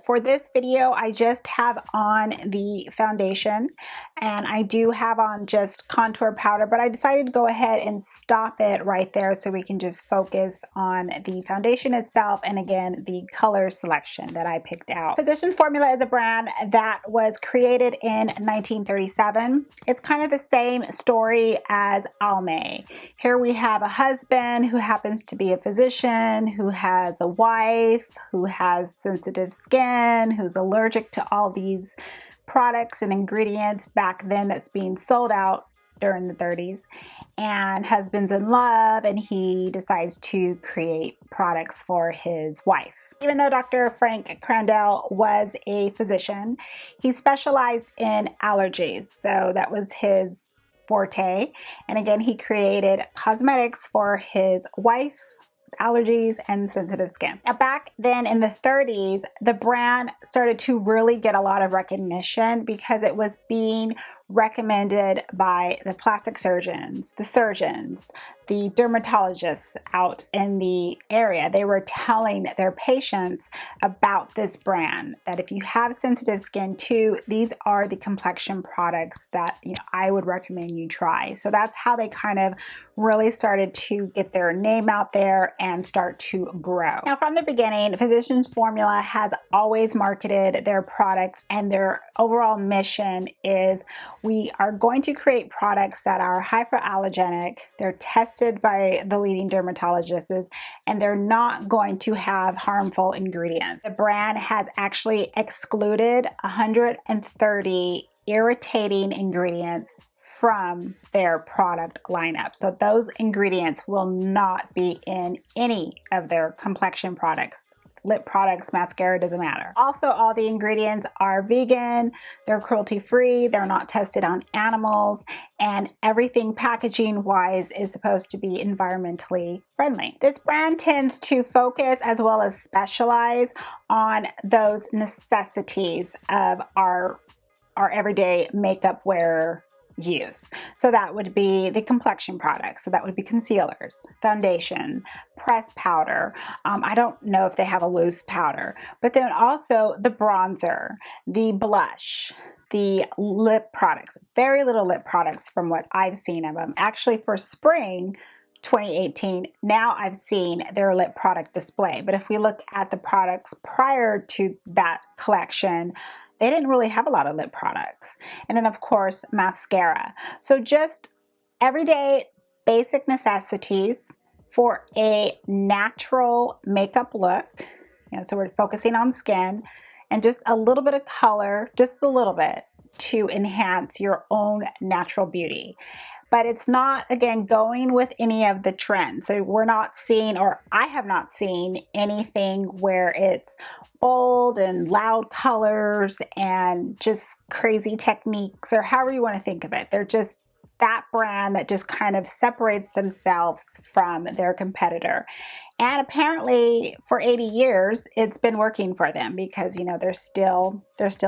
For this video, I just have on the foundation, and I do have on just contour powder, but I decided to go ahead and stop it right there so we can just focus on the foundation itself and again the color selection that I picked out. Physicians Formula is a brand that was created in 1937. It's kind of the same story as Almay. Here we have a husband who happens to be a physician, who has a wife, who has sensitive skin, who's allergic to all these products and ingredients back then that's being sold out during the 30s, and husband's in love and he decides to create products for his wife. Even though Dr. Frank Crandell was a physician, he specialized in allergies, so that was his forte. And again, he created cosmetics for his wife, allergies and sensitive skin. Now, back then in the 30s, the brand started to really get a lot of recognition because it was being recommended by the plastic surgeons, the dermatologists out in the area. They were telling their patients about this brand, that if you have sensitive skin too, these are the complexion products that I would recommend you try. So that's how they kind of really started to get their name out there and start to grow. Now, from the beginning, Physicians Formula has always marketed their products, and their overall mission is we are going to create products that are hyperallergenic, they're tested by the leading dermatologists, and they're not going to have harmful ingredients. The brand has actually excluded 130 irritating ingredients from their product lineup. So those ingredients will not be in any of their complexion products. Lip products, mascara, doesn't matter. Also, all the ingredients are vegan, they're cruelty-free, they're not tested on animals, and everything packaging-wise is supposed to be environmentally friendly. This brand tends to focus as well as specialize on those necessities of our everyday makeup wear use. So that would be the complexion products. So that would be concealers, foundation, pressed powder. I don't know if they have a loose powder, but then also the bronzer, the blush, the lip products. Very little lip products from what I've seen of them. Actually, for spring 2018, now I've seen their lip product display. But if we look at the products prior to that collection, they didn't really have a lot of lip products. And then of course, mascara. So just everyday basic necessities for a natural makeup look. So we're focusing on skin and just a little bit of color, just a little bit, to enhance your own natural beauty. But it's not, again, going with any of the trends. So we're not seeing, or I have not seen anything where it's bold and loud colors and just crazy techniques, or however you want to think of it. They're just that brand that just kind of separates themselves from their competitor. And apparently for 80 years, it's been working for them because, they're still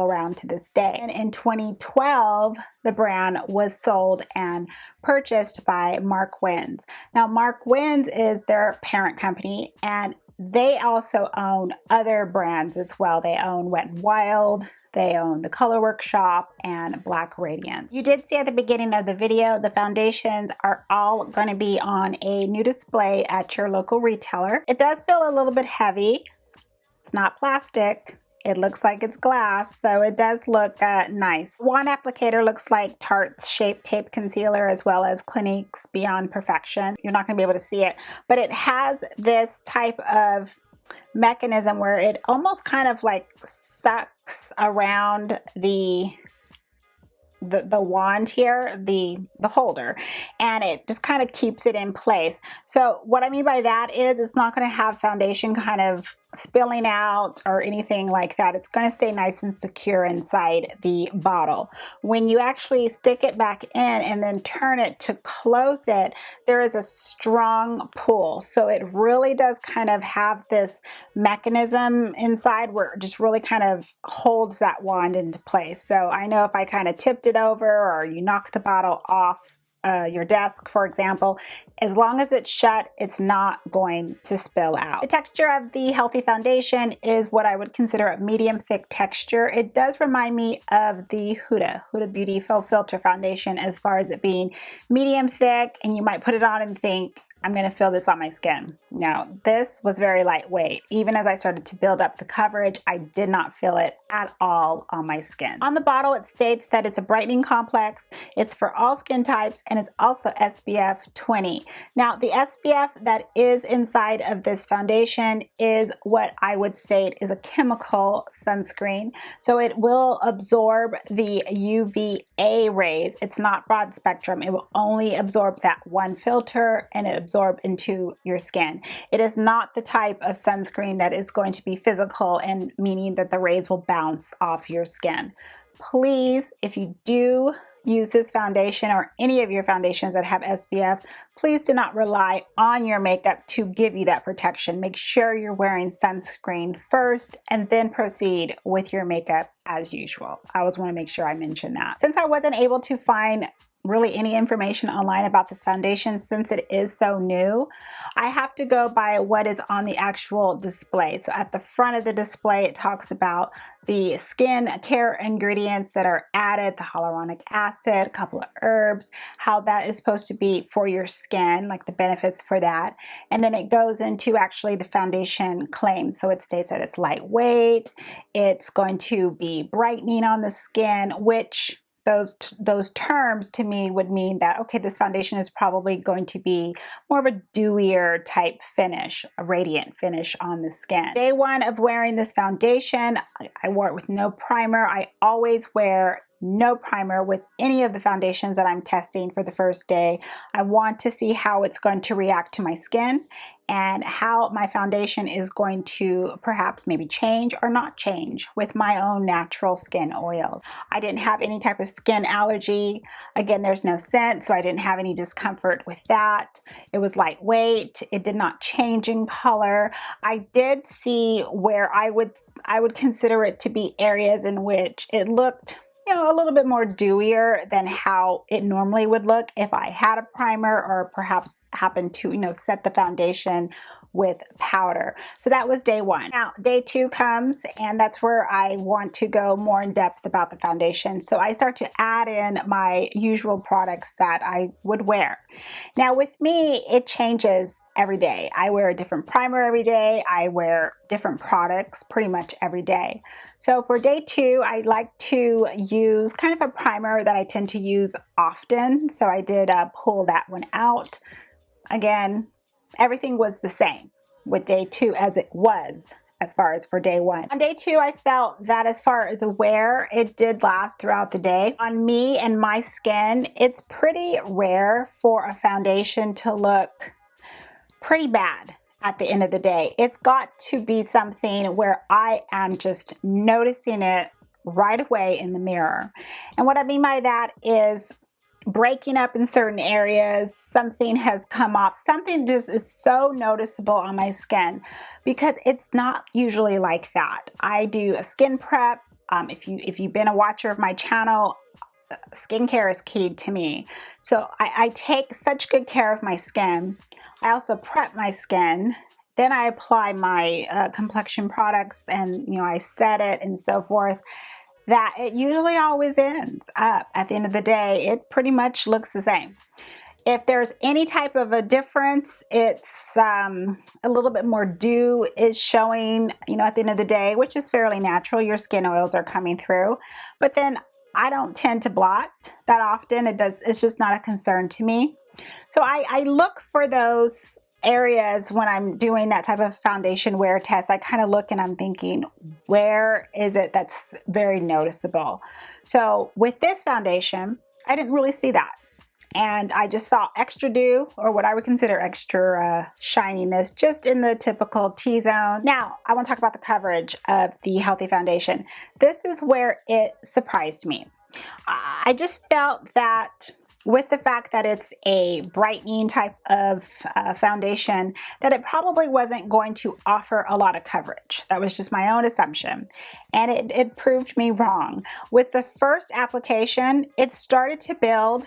around to this day. And in 2012, the brand was sold and purchased by Mark Wins. Now, Mark Wins is their parent company, and they also own other brands as well. They own Wet n Wild, they own the Color Workshop, and Black Radiance. You did see at the beginning of the video, the foundations are all going to be on a new display at your local retailer. It does feel a little bit heavy, It's not plastic. It looks like it's glass, so it does look nice. Wand applicator looks like Tarte's Shape Tape Concealer as well as Clinique's Beyond Perfection. You're not going to be able to see it, but it has this type of mechanism where it almost kind of like sucks around the wand here, the holder, and it just kind of keeps it in place. So what I mean by that is it's not going to have foundation kind of spilling out or anything like that. It's going to stay nice and secure inside the bottle. When you actually stick it back in and then turn it to close it, there is a strong pull. So it really does kind of have this mechanism inside where it just really kind of holds that wand into place. So I know if I kind of tipped it over or you knock the bottle off your desk, for example, as long as it's shut, it's not going to spill out. The texture of the Healthy Foundation is what I would consider a medium thick texture. It does remind me of the Huda Beauty Faux Filter Foundation as far as it being medium thick, and you might put it on and think, I'm going to feel this on my skin. Now, this was very lightweight. Even as I started to build up the coverage, I did not feel it at all on my skin. On the bottle, it states that it's a brightening complex, it's for all skin types, and it's also SPF 20. Now, the SPF that is inside of this foundation is what I would state is a chemical sunscreen. So it will absorb the UVA rays. It's not broad spectrum. It will only absorb that one filter, and it absorb into your skin. It is not the type of sunscreen that is going to be physical and meaning that the rays will bounce off your skin. Please, if you do use this foundation or any of your foundations that have SPF, please do not rely on your makeup to give you that protection. Make sure you're wearing sunscreen first and then proceed with your makeup as usual. I always want to make sure I mention that. Since I wasn't able to find really any information online about this foundation since it is so new, I have to go by what is on the actual display. So at the front of the display, it talks about the skin care ingredients that are added, the hyaluronic acid, a couple of herbs, how that is supposed to be for your skin, like the benefits for that. And then it goes into actually the foundation claims. So it states that it's lightweight, it's going to be brightening on the skin, which those terms to me would mean that, okay, this foundation is probably going to be more of a dewier type finish, a radiant finish on the skin. Day one of wearing this foundation, I wore it with no primer. I always wear no primer with any of the foundations that I'm testing for the first day. I want to see how it's going to react to my skin and how my foundation is going to perhaps maybe change or not change with my own natural skin oils. I didn't have any type of skin allergy. Again, there's no scent, so I didn't have any discomfort with that. It was lightweight. It did not change in color. I did see where I would consider it to be areas in which it looked, you know, a little bit more dewier than how it normally would look if I had a primer or perhaps happened to, you know, set the foundation with powder. So that was day one. Now, day two comes, and that's where I want to go more in depth about the foundation. So I start to add in my usual products that I would wear. Now, with me, it changes every day. I wear a different primer every day. I wear different products pretty much every day. So for day two, I like to use kind of a primer that I tend to use often. So I did pull that one out. Again, everything was the same with day two as it was as far as for day one. On day two, I felt that as far as a wear, it did last throughout the day. On me and my skin, it's pretty rare for a foundation to look pretty bad at the end of the day. It's got to be something where I am just noticing it right away in the mirror. And what I mean by that is breaking up in certain areas, something has come off, something just is so noticeable on my skin because it's not usually like that. I do a skin prep. If you've been a watcher of my channel, skincare is key to me. So I take such good care of my skin. I also prep my skin. Then I apply my complexion products and, you know, I set it and so forth, that it usually always ends up at the end of the day. It pretty much looks the same. If there's any type of a difference, it's a little bit more dew is showing, you know, at the end of the day, which is fairly natural. Your skin oils are coming through. But then I don't tend to blot that often. It's just not a concern to me. So I look for those areas when I'm doing that type of foundation wear test. I kind of look and I'm thinking, where is it that's very noticeable? So with this foundation, I didn't really see that. And I just saw extra dew, or what I would consider extra shininess, just in the typical T-zone. Now, I want to talk about the coverage of the Healthy Foundation. This is where it surprised me. I just felt that with the fact that it's a brightening type of foundation, that it probably wasn't going to offer a lot of coverage. That was just my own assumption. And it proved me wrong. With the first application, it started to build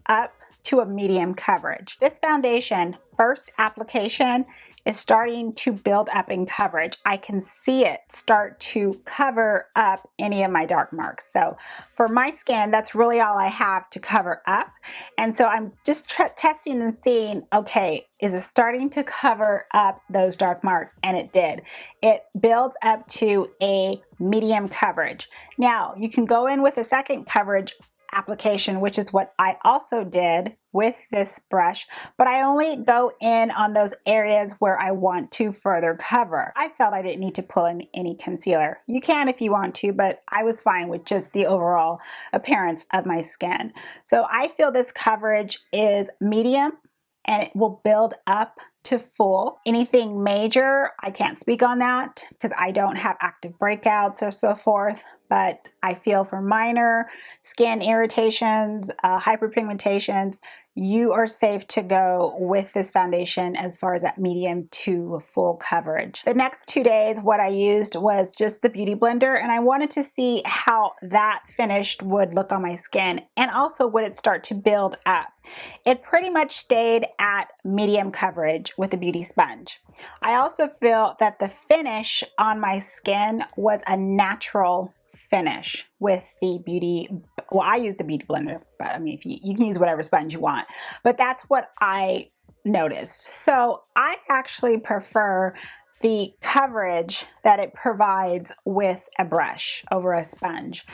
up to a medium coverage. This foundation, first application, is starting to build up in coverage. I can see it start to cover up any of my dark marks. So for my skin, that's really all I have to cover up. And so I'm just testing and seeing, okay, is it starting to cover up those dark marks? And it did. It builds up to a medium coverage. Now, you can go in with a second coverage application, which is what I also did with this brush, but I only go in on those areas where I want to further cover. I felt I didn't need to pull in any concealer. You can if you want to, but I was fine with just the overall appearance of my skin. So I feel this coverage is medium and it will build up to full. Anything major, I can't speak on that because I don't have active breakouts or so forth, but I feel for minor skin irritations, hyperpigmentations, you are safe to go with this foundation as far as that medium to full coverage. The next 2 days, what I used was just the Beauty Blender, and I wanted to see how that finished would look on my skin, and also would it start to build up. It pretty much stayed at medium coverage with the Beauty Sponge. I also feel that the finish on my skin was a natural finish with the well, I use the Beauty Blender, but I mean, if you can use whatever sponge you want, but that's what I noticed. So I actually prefer the coverage that it provides with a brush over a sponge.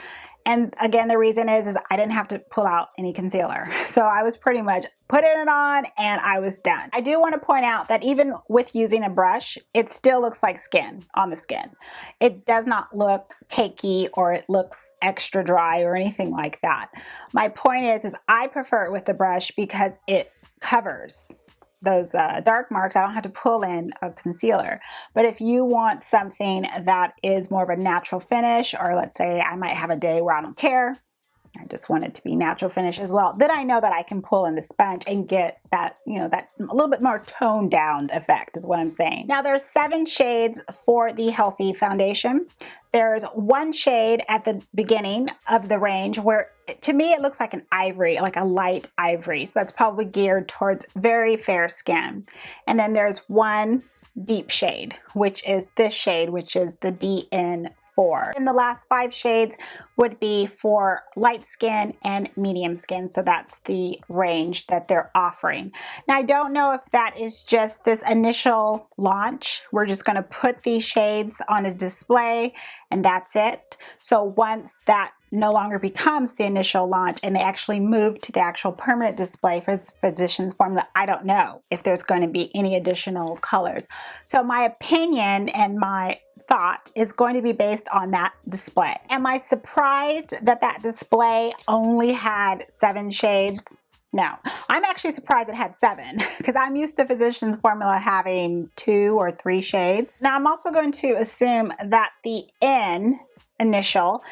And again, the reason is I didn't have to pull out any concealer. So I was pretty much putting it on and I was done. I do want to point out that even with using a brush, it still looks like skin on the skin. It does not look cakey or it looks extra dry or anything like that. My point is I prefer it with the brush because it covers those dark marks. I don't have to pull in a concealer. But if you want something that is more of a natural finish, or let's say I might have a day where I don't care, I just want it to be natural finish as well, then I know that I can pull in the sponge and get that, you know, that a little bit more toned down effect is what I'm saying. Now there's 7 shades for the Healthy Foundation. There's 1 shade at the beginning of the range where to me it looks like an ivory, like a light ivory. So that's probably geared towards very fair skin. And then there's 1 deep shade, which is this shade, which is the DN4. And the last 5 shades would be for light skin and medium skin. So that's the range that they're offering. Now, I don't know if that is just this initial launch. We're just going to put these shades on a display and that's it. So once that no longer becomes the initial launch and they actually move to the actual permanent display for Physicians Formula, I don't know if there's going to be any additional colors. So my opinion and my thought is going to be based on that display. Am I surprised that that display only had 7 shades? No, I'm actually surprised it had 7 because I'm used to Physicians Formula having 2 or 3 shades. Now I'm also going to assume that the N initial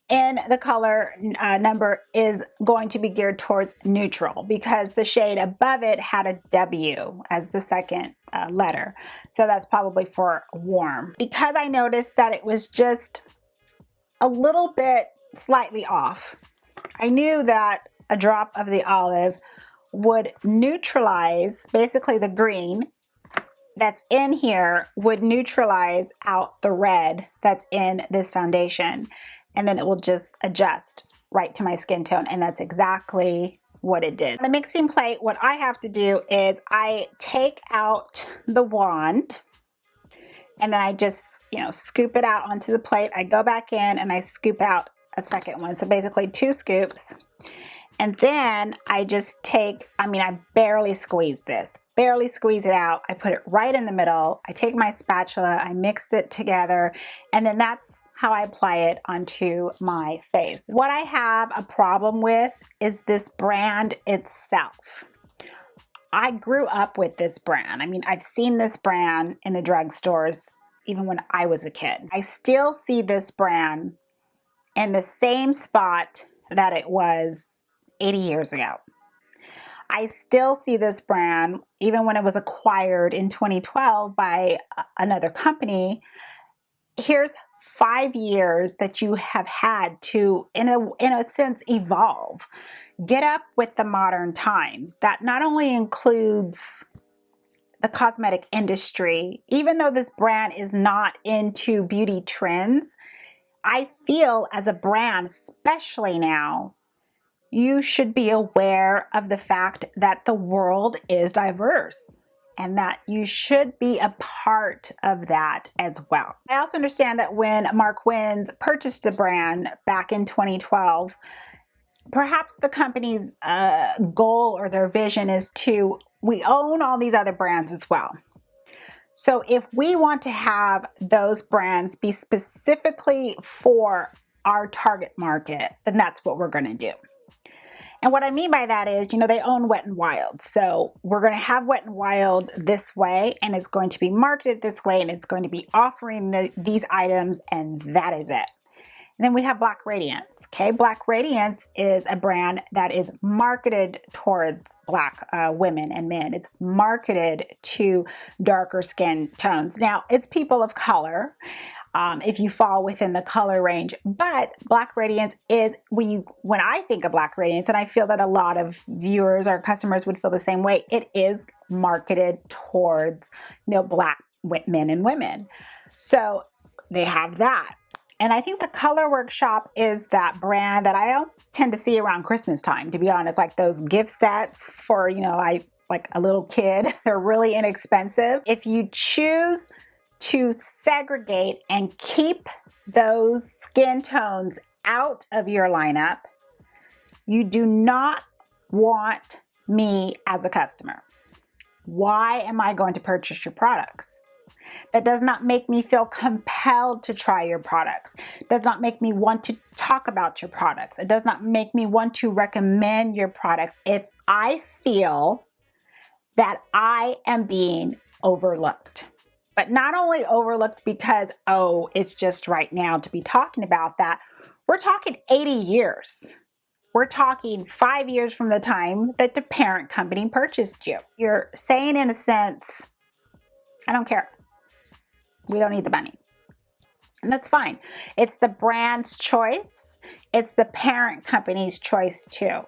in the color number is going to be geared towards neutral because the shade above it had a W as the second letter. So that's probably for warm. Because I noticed that it was just a little bit slightly off, I knew that a drop of the olive would neutralize, basically the green that's in here would neutralize out the red that's in this foundation. And then it will just adjust right to my skin tone. And that's exactly what it did. On the mixing plate, what I have to do is I take out the wand and then I just, scoop it out onto the plate. I go back in and I scoop out a second one. So basically 2 scoops. And then I just take, I barely squeeze this. Barely squeeze it out. I put it right in the middle. I take my spatula, I mix it together, and then that's how I apply it onto my face. What I have a problem with is this brand itself. I grew up with this brand. I've seen this brand in the drugstores even when I was a kid. I still see this brand in the same spot that it was 80 years ago. I still see this brand even when it was acquired in 2012 by another company. Here's 5 years that you have had to, in a sense, evolve. Get up with the modern times. That not only includes the cosmetic industry, even though this brand is not into beauty trends, I feel as a brand, especially now, you should be aware of the fact that the world is diverse and that you should be a part of that as well. I also understand that when Mark Wins purchased the brand back in 2012, perhaps the company's goal or their vision is we own all these other brands as well. So if we want to have those brands be specifically for our target market, then that's what we're going to do. And what I mean by that is, they own Wet n Wild. So we're going to have Wet n Wild this way, and it's going to be marketed this way, and it's going to be offering these items, and that is it. And then we have Black Radiance. Okay, Black Radiance is a brand that is marketed towards Black women and men. It's marketed to darker skin tones. Now, it's people of color. If you fall within the color range, but Black Radiance is, when I think of Black Radiance, and I feel that a lot of viewers or customers would feel the same way, it is marketed towards Black men and women. So they have that. And I think the Color Workshop is that brand that I tend to see around Christmas time, to be honest, like those gift sets for, like a little kid. They're really inexpensive. If you choose to segregate and keep those skin tones out of your lineup, you do not want me as a customer. Why am I going to purchase your products? That does not make me feel compelled to try your products. It does not make me want to talk about your products. It does not make me want to recommend your products if I feel that I am being overlooked. But not only overlooked because, it's just right now to be talking about that. We're talking 80 years. We're talking 5 years from the time that the parent company purchased you. You're saying, in a sense, I don't care. We don't need the money. And that's fine. It's the brand's choice. It's the parent company's choice too.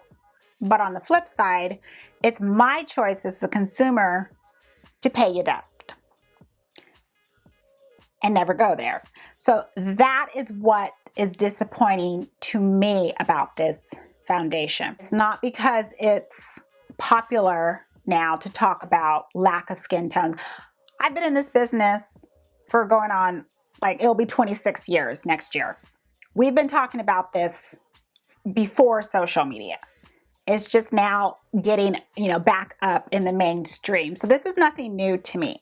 But on the flip side, it's my choice as the consumer to pay you dust and never go there. So that is what is disappointing to me about this foundation. It's not because it's popular now to talk about lack of skin tones. I've been in this business for going on, it'll be 26 years next year. We've been talking about this before social media. It's just now getting, back up in the mainstream. So this is nothing new to me.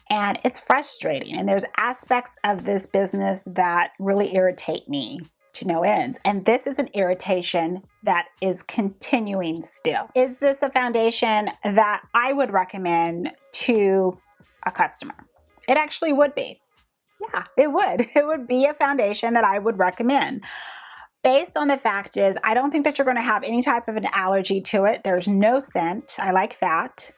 And it's frustrating. And there's aspects of this business that really irritate me to no ends. And this is an irritation that is continuing still. Is this a foundation that I would recommend to a customer? It actually would be. Yeah, it would. It would be a foundation that I would recommend. Based on the fact is, I don't think that you're going to have any type of an allergy to it. There's no scent. I like that.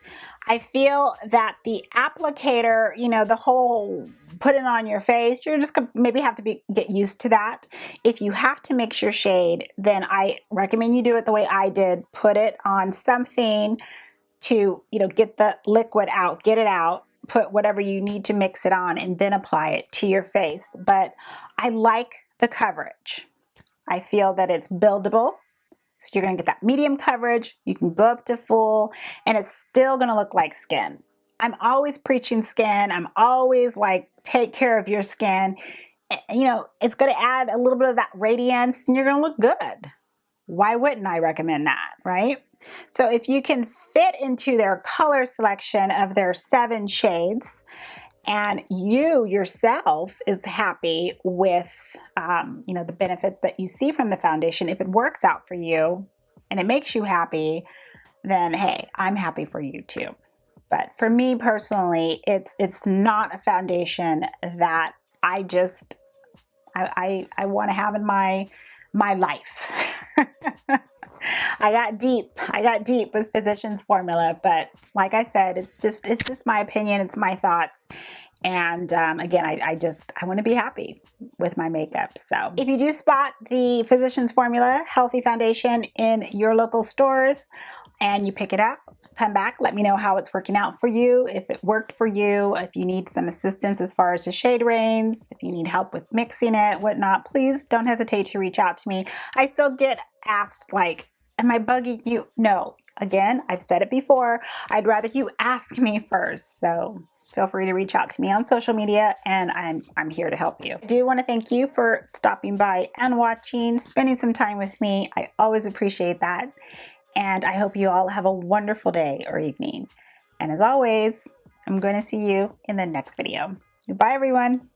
I feel that the applicator, the whole put it on your face, you're just going to maybe have to get used to that. If you have to mix your shade, then I recommend you do it the way I did. Put it on something to, get the liquid out, get it out, put whatever you need to mix it on, and then apply it to your face. But I like the coverage. I feel that it's buildable, So you're gonna get that medium coverage, you can go up to full, and it's still gonna look like skin. I'm always preaching skin. I'm always like, take care of your skin. You know, it's gonna add a little bit of that radiance and you're gonna look good. Why wouldn't I recommend that, right? So if you can fit into their color selection of their 7 shades, and you yourself is happy with, you know, the benefits that you see from the foundation, if it works out for you and it makes you happy, then hey, I'm happy for you too. But for me personally, it's not a foundation that I want to have in my life. I got deep with Physicians Formula, but like I said, it's just my opinion, it's my thoughts. And again, I want to be happy with my makeup. So if you do spot the Physicians Formula Healthy Foundation in your local stores and you pick it up, come back, let me know how it's working out for you, if it worked for you, if you need some assistance as far as the shade range, if you need help with mixing it, whatnot, please don't hesitate to reach out to me. I still get asked, like, am I bugging you? No. Again, I've said it before, I'd rather you ask me first. So feel free to reach out to me on social media and I'm here to help you. I do want to thank you for stopping by and watching, spending some time with me. I always appreciate that. And I hope you all have a wonderful day or evening. And as always, I'm going to see you in the next video. Bye, everyone.